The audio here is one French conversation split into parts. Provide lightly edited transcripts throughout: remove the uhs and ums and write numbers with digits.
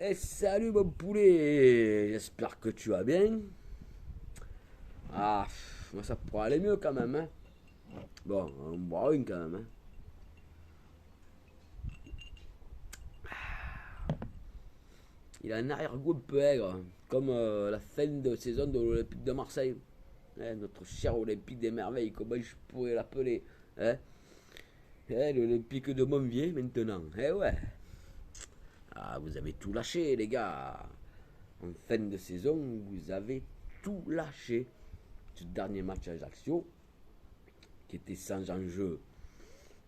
Et salut mon poulet, j'espère que tu vas bien. Moi ça pourrait aller mieux quand même, hein. Bon, on boit une quand même, hein. Il a un arrière-goût un peu aigre, comme la fin de saison de l'Olympique de Marseille. Notre cher Olympique des Merveilles, comment je pourrais l'appeler, hein. L'Olympique de Montvier maintenant, ouais. Vous avez tout lâché les gars. En fin de saison, vous avez tout lâché. Ce dernier match à Ajaccio, qui était sans enjeu,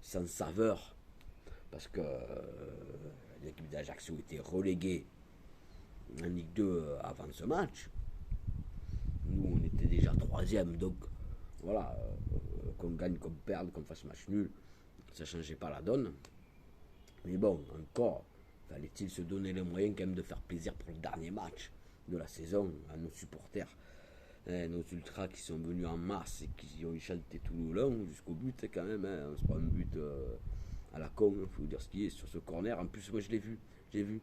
sans saveur, parce que l'équipe d'Ajaccio était reléguée en Ligue 2 avant ce match. Nous, on était déjà troisième, donc voilà, qu'on gagne, qu'on perde, qu'on fasse match nul, ça ne changeait pas la donne. Mais bon, encore, fallait-il se donner les moyens quand même de faire plaisir pour le dernier match de la saison à nos supporters. Nos ultras qui sont venus en masse et qui ont chanté tout le long jusqu'au but quand même, hein. On se prend un but à la con, il faut dire ce qui est sur ce corner. En plus, moi je l'ai vu, j'ai vu.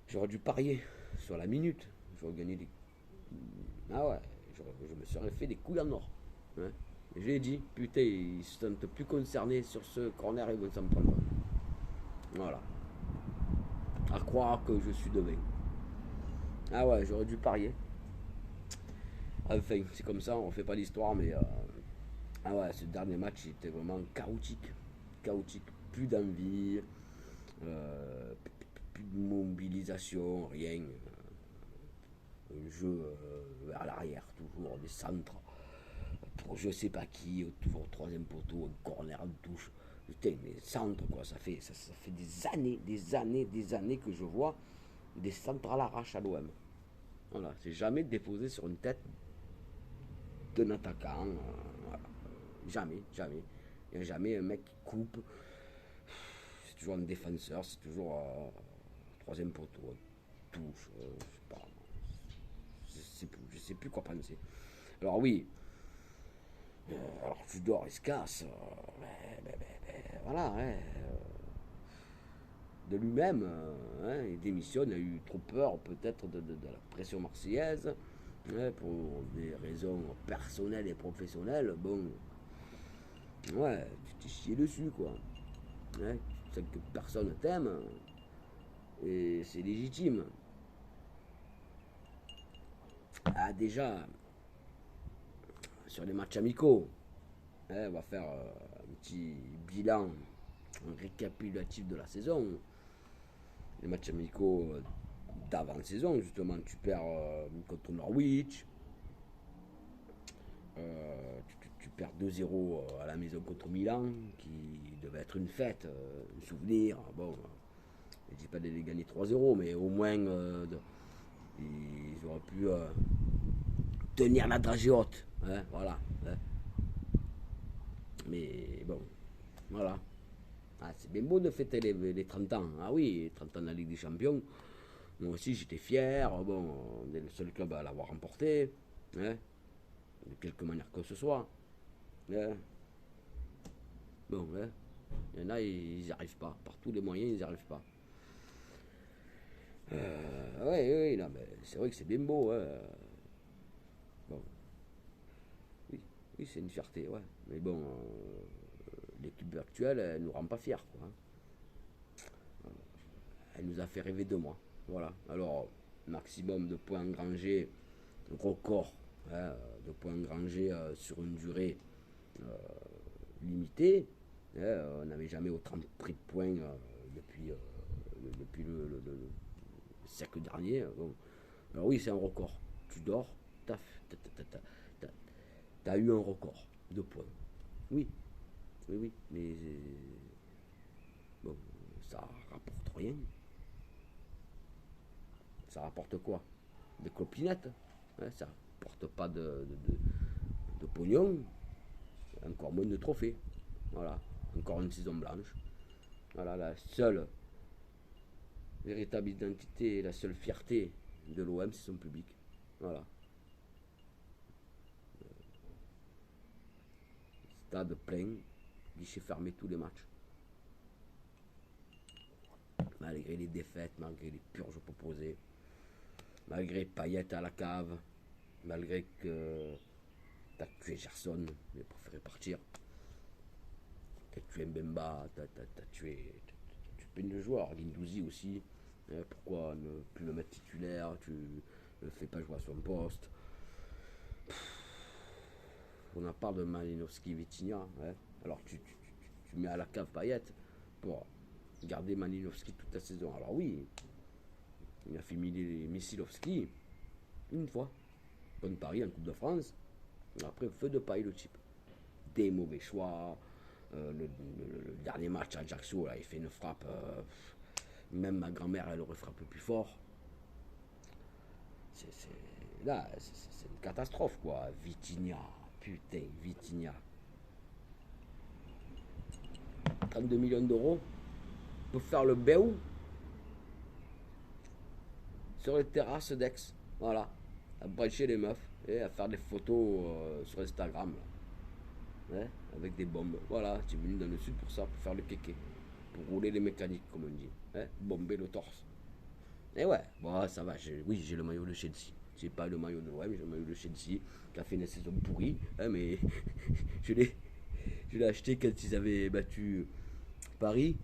J'aurais dû parier sur la minute. J'aurais gagné des. Ah ouais, je me serais fait des couilles en or, hein. J'ai dit, putain, ils ne se sentent plus concernés sur ce corner, ils vont s'en prendre. Voilà. À croire que je suis devin. Ah ouais, j'aurais dû parier. Enfin, c'est comme ça, on refait pas l'histoire, mais ah ouais, ce dernier match était vraiment chaotique. Chaotique, plus d'envie, plus de mobilisation, rien. Un jeu vers l'arrière, toujours des centres pour je sais pas qui, toujours troisième poteau, un corner, une touche. Putain, les centres, quoi, ça fait des années que je vois des centres à l'arrache à l'OM. Voilà, c'est jamais déposé sur une tête d'un attaquant. Voilà. Jamais, jamais. Il n'y a jamais un mec qui coupe. C'est toujours un défenseur, c'est toujours troisième poteau, touche, je sais pas. Je sais plus quoi penser. Alors oui, alors Tudor il se casse. Voilà, hein, de lui-même, hein, il démissionne, il a eu trop peur peut-être de la pression marseillaise, hein, pour des raisons personnelles et professionnelles. Bon, ouais, tu t'es chié dessus quoi. Hein, tu sais que personne t'aime et c'est légitime. Déjà, sur les matchs amicaux, hein, on va faire un petit bilan, un récapitulatif de la saison. Les matchs amicaux d'avant-saison, justement, tu perds contre Norwich, tu perds 2-0 à la maison contre Milan, qui devait être une fête, un souvenir. Bon, je ne dis pas de les gagner 3-0, mais au moins ils auraient pu tenir la dragée haute, hein, voilà, hein. Mais bon, voilà. C'est bien beau de fêter les 30 ans. Ah oui, 30 ans de la Ligue des Champions. Moi aussi, j'étais fier. Bon, on est le seul club à l'avoir remporté, hein, de quelque manière que ce soit, hein. Bon, hein. Il y en a, ils n'y arrivent pas. Par tous les moyens, ils n'y arrivent pas. Oui, oui, non, mais c'est vrai que c'est bien beau, hein. Bon, oui, oui, c'est une fierté, ouais. Mais bon, l'équipe actuelle, elle nous rend pas fiers, quoi, hein. Elle nous a fait rêver 2 mois. Voilà. Alors, maximum de points engrangés, record, hein, de points engrangés sur une durée limitée, hein. On n'avait jamais autant pris de points depuis le siècle dernier. Bon. Alors oui, c'est un record. Tu dors, t'as eu un record de points. Oui, oui, oui, mais bon, ça rapporte rien. Ça rapporte quoi? Des copinettes, hein, ça rapporte pas de pognon, encore moins de trophées. Voilà, encore une saison blanche. Voilà, la seule véritable identité et la seule fierté de l'OM, c'est son public. Voilà, stade plein, guichet fermé tous les matchs. malgré les défaites, malgré les purges proposées, malgré Payet à la cave, malgré que t'as tué Gerson, il a préféré partir. T'as tué Mbemba, t'as tué plein de joueurs, Guendouzi aussi. Pourquoi ne plus le mettre titulaire, tu ne le fais pas jouer à son poste. On en parle de Malinowski, Vitinha. Ouais. Alors tu mets à la cave Payet pour garder Malinowski toute la saison. Alors oui, il a fait Missilovski une fois. Bonne Paris en Coupe de France. Après, feu de paille le type. Des mauvais choix. Le dernier match à Ajaccio, là, il fait une frappe. Même ma grand-mère, elle aurait frappé plus fort. Là, c'est une catastrophe, quoi. Vitinha. Putain, Vitinha. 32 millions d'euros pour faire le béou sur les terrasses d'Aix. Voilà. À brancher les meufs et à faire des photos sur Instagram. Là. Ouais, avec des bombes. Voilà, tu es venu dans le sud pour ça, pour faire le kéké. Pour rouler les mécaniques, comme on dit. Ouais, bomber le torse. Et ouais, bon, ça va. Oui, j'ai le maillot de Chelsea. J'ai pas le maillot de l'OM, j'ai le maillot de Chelsea qui a fait une saison pourrie. Hein, mais je l'ai acheté quand ils avaient battu Paris.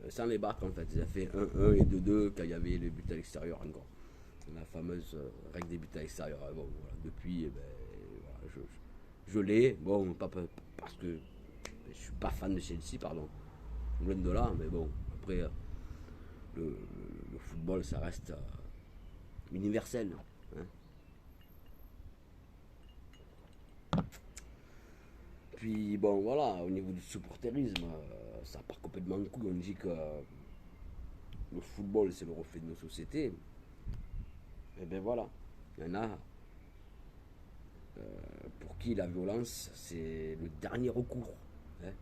Sans les battre en fait. Ils ont fait 1-1 et 2-2 quand il y avait les buts à l'extérieur encore. La fameuse règle des buts à l'extérieur. Bon, voilà, depuis, eh ben, voilà, je l'ai. Bon, pas parce que je suis pas fan de Chelsea, pardon. Loin de là, mais bon, après, le football, ça reste universel. Hein. Puis bon, voilà, au niveau du supporterisme, ça part complètement en couille. On dit que le football, c'est le reflet de nos sociétés. Et bien voilà, il y en a pour qui la violence, c'est le dernier recours. Hein.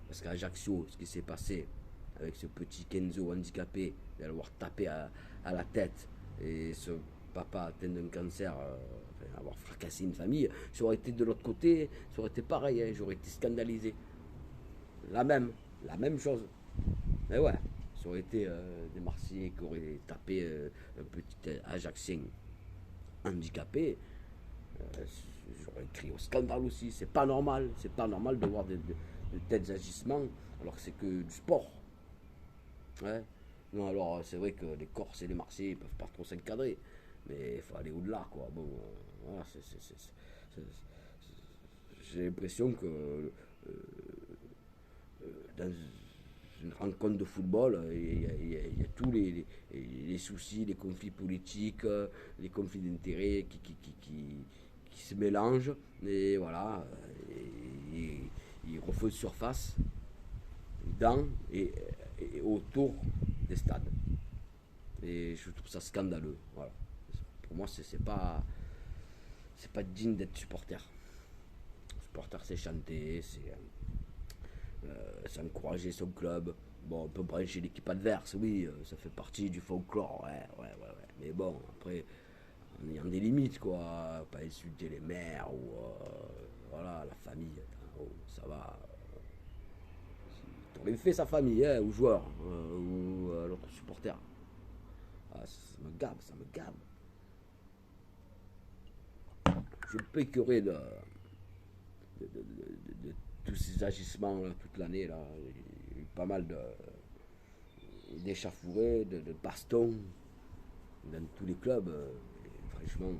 Parce qu'à Ajaccio, ce qui s'est passé avec ce petit Kenzo handicapé, d'avoir tapé à la tête, et ce papa atteint d'un cancer, avoir fracassé une famille, ça aurait été de l'autre côté, ça aurait été pareil, hein, j'aurais été scandalisé. La même chose. Mais ouais, ça aurait été des Marseillais qui auraient tapé un petit Ajaxien handicapé, j'aurais crié au scandale aussi. C'est pas normal de voir de tels agissements alors que c'est que du sport. Ouais. Non, alors c'est vrai que les Corses et les Marseillais ils peuvent pas trop s'encadrer, mais il faut aller au-delà, quoi. Bon, voilà, j'ai l'impression que dans une rencontre de football, il y a tous les soucis, les conflits politiques, les conflits d'intérêts qui se mélangent, et voilà, ils refont surface dans et autour des stades. Et je trouve ça scandaleux. Voilà. Pour moi, c'est pas digne d'être supporter. Supporter, c'est chanter, c'est encourager son club. Bon, on peut brancher l'équipe adverse, oui, ça fait partie du folklore, ouais. Mais bon, après, en ayant des limites, quoi. Pas insulter les mères ou voilà, la famille. Oh, ça va. T'aurais fait sa famille, hein, aux joueurs ou à l'autre supporter. Ah, ça me gave. Je peux écœurer de tous ces agissements là, toute l'année. Là. Il y a eu pas mal d'échauffourées, de bastons dans tous les clubs. Franchement,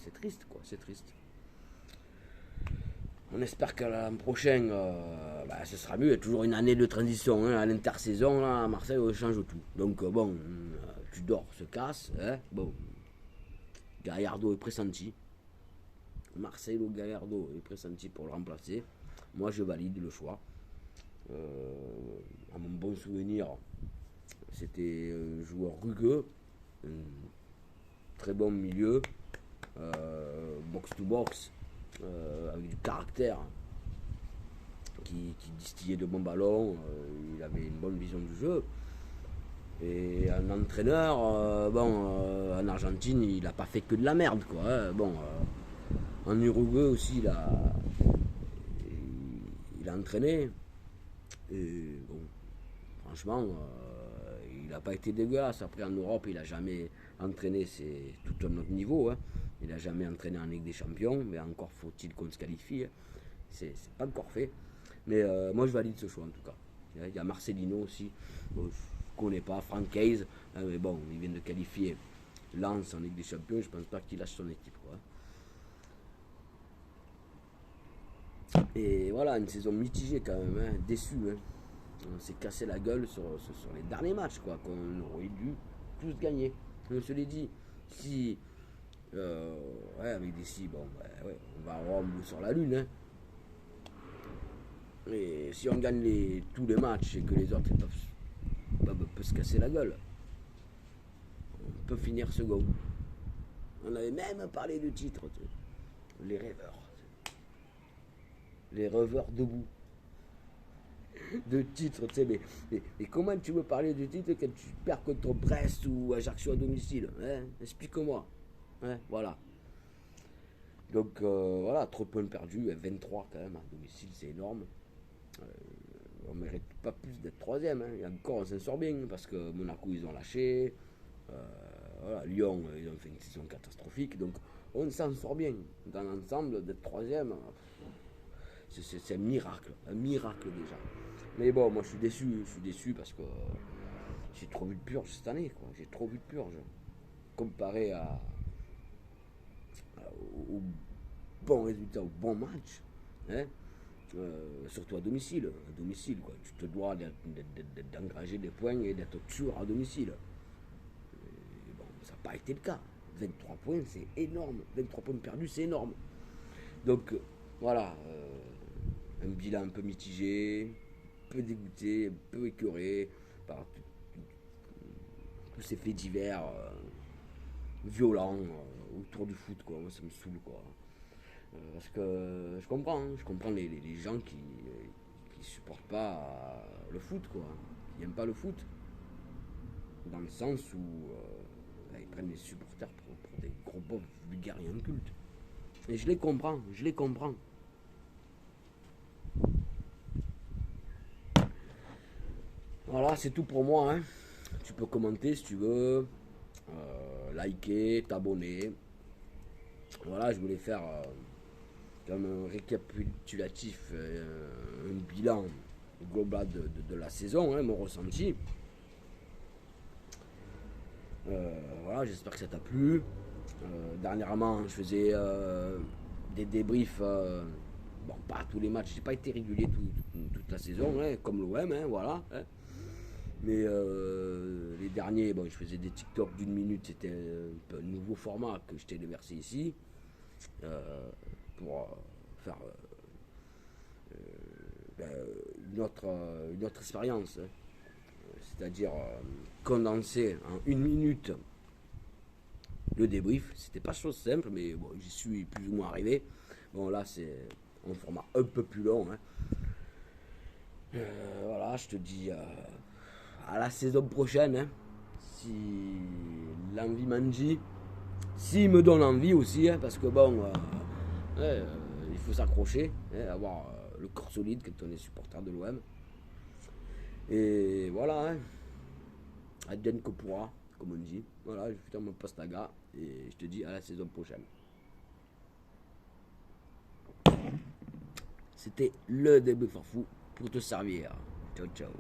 c'est triste, quoi. C'est triste. On espère que l'an prochain, ce sera mieux. Il y a toujours une année de transition. Hein. À l'intersaison, là, à Marseille, on change tout. Donc, bon, Tudor se casse. Hein. Bon, Gallardo est pressenti. Marcelo Gallardo est pressenti pour le remplacer. Moi, je valide le choix. À mon bon souvenir, c'était un joueur rugueux, un très bon milieu, box-to-box. Avec du caractère, qui distillait de bons ballons, il avait une bonne vision du jeu. Et un entraîneur, en Argentine, il n'a pas fait que de la merde, quoi. Hein. Bon, en Uruguay aussi, il a entraîné. Et bon, franchement, il n'a pas été dégueulasse. Après, en Europe, il n'a jamais entraîné, c'est tout un autre niveau. Hein. Il n'a jamais entraîné en Ligue des Champions, mais encore faut-il qu'on se qualifie. Hein. C'est pas encore fait. Mais moi, je valide ce choix en tout cas. Il y a Marcelino aussi. Bon, je ne connais pas. Franck Hayes. Hein, mais bon, il vient de qualifier Lens en Ligue des Champions. Je ne pense pas qu'il lâche son équipe. Quoi. Et voilà, une saison mitigée quand même. Hein, déçu. Hein. On s'est cassé la gueule sur les derniers matchs. Quoi, qu'on aurait dû tous gagner. Je se l'ai dit. Si. Ouais, avec des si, bon, ouais, on va à Rome ou sur la Lune. Hein. Et si on gagne tous les matchs et que les autres peuvent se casser la gueule, on peut finir second. On avait même parlé de titre, les rêveurs. Les rêveurs debout. De titre, tu sais, mais comment tu veux parler de titre quand tu perds contre Brest ou Ajaccio à domicile, hein? Explique-moi. Hein, voilà. Donc voilà, trop de points perdus, 23 quand même à domicile, c'est énorme. On ne mérite pas plus d'être troisième. Hein. Et encore, on s'en sort bien parce que Monaco, ils ont lâché. Voilà, Lyon, ils ont fait une saison catastrophique. Donc, on s'en sort bien. Dans l'ensemble, d'être troisième, c'est un miracle déjà. Mais bon, moi, je suis déçu parce que j'ai trop vu de purge cette année. Quoi. J'ai trop vu de purge. Comparé au bon résultat, au bon match. Hein. Surtout à domicile, quoi. Tu te dois d'engager des points et d'être sûr à domicile. Et bon, ça n'a pas été le cas. 23 points, c'est énorme. 23 points perdus, c'est énorme. Donc, voilà, un bilan un peu mitigé, un peu dégoûté, un peu écœuré par tous ces faits divers violents autour du foot, quoi. Moi, ça me saoule, quoi. Parce que je comprends les gens qui supportent pas le foot, quoi, qui n'aiment pas le foot, dans le sens où ils prennent des supporters pour des gros pauvres vulgaires et incultes. Et je les comprends. Voilà, c'est tout pour moi. Hein. Tu peux commenter si tu veux, liker, t'abonner. Voilà, je voulais faire comme un récapitulatif, un bilan global de la saison, hein, mon ressenti. Voilà, j'espère que ça t'a plu. Dernièrement, je faisais des débriefs, bon, pas tous les matchs, j'ai pas été régulier toute la saison, hein, comme l'OM, hein, voilà. Hein. Mais les derniers, bon, je faisais des TikTok d'une minute, c'était un nouveau format que je t'ai déversé ici. Pour faire une autre expérience, hein. C'est-à-dire condenser en une minute le débrief. C'était pas chose simple, mais bon, j'y suis plus ou moins arrivé. Bon, là, c'est un format un peu plus long. Hein. Voilà, je te dis à la saison prochaine. Hein, si l'envie m'en dit. S'il me donne envie aussi, hein, parce que bon, il faut s'accrocher, hein, avoir le corps solide quand on est supporter de l'OM. Et voilà, hein, advienne que pourra, comme on dit. Voilà, je fais mon postaga et je te dis à la saison prochaine. C'était le début farfou pour te servir. Ciao, ciao.